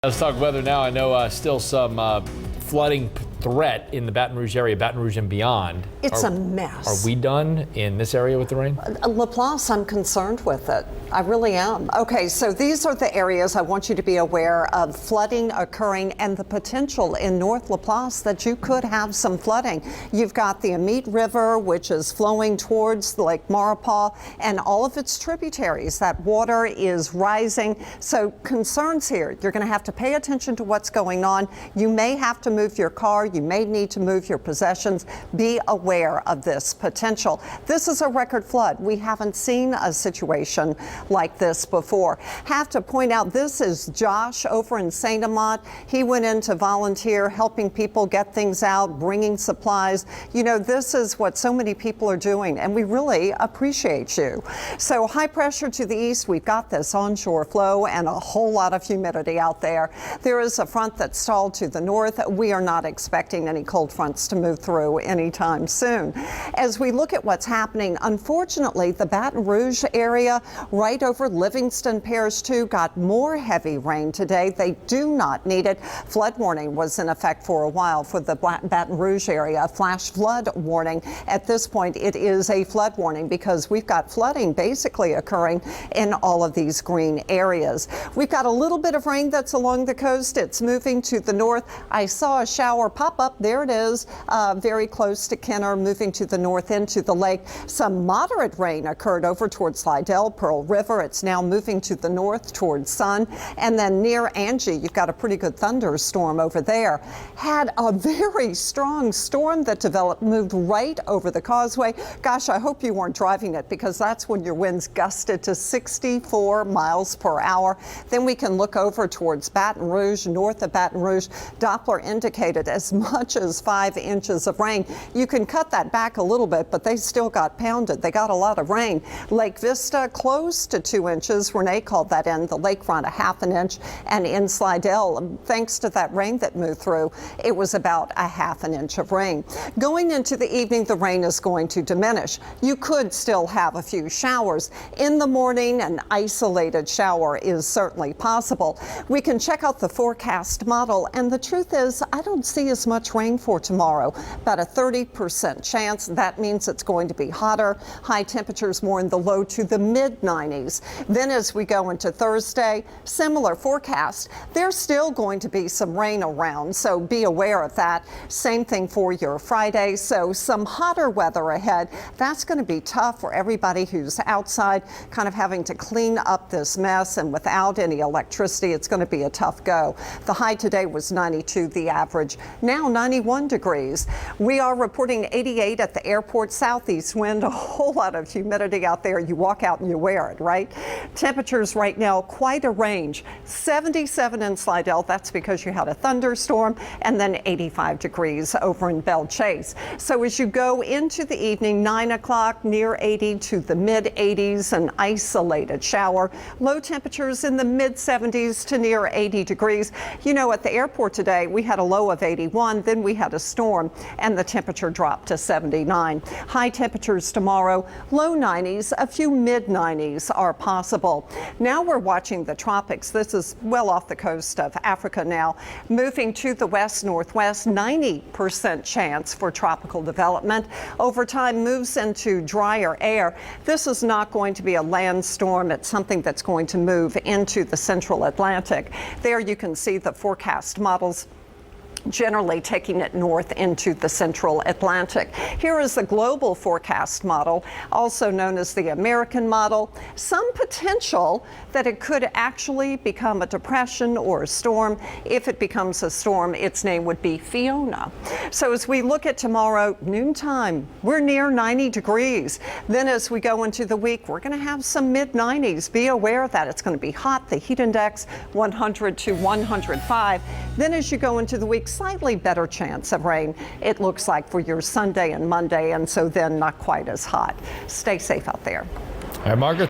Let's talk weather now. I know still some flooding threat in the Baton Rouge area, Baton Rouge and beyond. It's a mess. Are we done in this area with the rain? Laplace, I'm concerned with it. I really am. Okay, so these are the areas I want you to be aware of flooding occurring and the potential in North Laplace that you could have some flooding. You've got the Amite River, which is flowing towards Lake Maurepas and all of its tributaries. That water is rising. So concerns here. You're going to have to pay attention to what's going on. You may have to move your car. You may need to move your possessions. Be aware of this potential. This is a record flood. We haven't seen a situation like this before. Have to point out, this is Josh over in St. Amant. He went in to volunteer, helping people get things out, bringing supplies. You know, this is what so many people are doing, and we really appreciate you. So high pressure to the east. We've got this onshore flow and a whole lot of humidity out there. There is a front that's stalled to the north. We are not expecting any cold fronts to move through anytime soon. As we look at what's happening, unfortunately, the Baton Rouge area right over Livingston Parish too got more heavy rain today. They do not need it. Flood warning was in effect for a while for the Baton Rouge area, a flash flood warning. At this point, it is a flood warning because we've got flooding basically occurring in all of these green areas. We've got a little bit of rain that's along the coast. It's moving to the north. I saw a shower pop up. There it is, very close to Kenner, moving to the north into the lake. Some moderate rain occurred over towards Slidell, Pearl River. It's now moving to the north towards Sun. And then near Angie, you've got a pretty good thunderstorm over there. Had a very strong storm that developed, moved right over the causeway. Gosh, I hope you weren't driving it because that's when your winds gusted to 64 miles per hour. Then we can look over towards Baton Rouge, north of Baton Rouge. Doppler indicated as much as 5 inches of rain. You can cut that back a little bit, but they still got pounded. They got a lot of rain. Lake Vista close to 2 inches. Renee called that in. The lakefront a half an inch. And in Slidell, thanks to that rain that moved through, it was about a half an inch of rain. Going into the evening, the rain is going to diminish. You could still have a few showers. In the morning, an isolated shower is certainly possible. We can check out the forecast model, and the truth is, I don't see as much rain for tomorrow. About a 30% chance. That means it's going to be hotter. High temperatures more in the low to the mid 90s. Then as we go into Thursday, similar forecast. There's still going to be some rain around, so be aware of that. Same thing for your Friday. So some hotter weather ahead. That's going to be tough for everybody who's outside, kind of having to clean up this mess, and without any electricity, it's going to be a tough go. The high today was 92, the average now 91 degrees. We are reporting 88 at the airport. Southeast wind, a whole lot of humidity out there. You walk out and you wear it, right? Temperatures right now, quite a range. 77 in Slidell. That's because you had a thunderstorm, and then 85 degrees over in Belle Chase. So as you go into the evening, 9 o'clock, near 80 to the mid 80s, an isolated shower. Low temperatures in the mid 70s to near 80 degrees. You know, at the airport today, we had a low of 81, then we had a storm, and the temperature dropped to 79. High temperatures tomorrow, low 90s, a few mid 90s are possible. Now we're watching the tropics. This is well off the coast of Africa now. Moving to the west northwest, 90% chance for tropical development. Over time moves into drier air. This is not going to be a land storm. It's something that's going to move into the central Atlantic. There you can see the forecast models generally taking it north into the central Atlantic. Here is the global forecast model, also known as the American model. Some potential that it could actually become a depression or a storm. If it becomes a storm, its name would be Fiona. So as we look at tomorrow, noontime, we're near 90 degrees. Then as we go into the week, we're going to have some mid 90s. Be aware of that. It's going to be hot. The heat index 100 to 105. Then as you go into the week, slightly better chance of rain, it looks like, for your Sunday and Monday, and so then not quite as hot. Stay safe out there. All right, Margaret.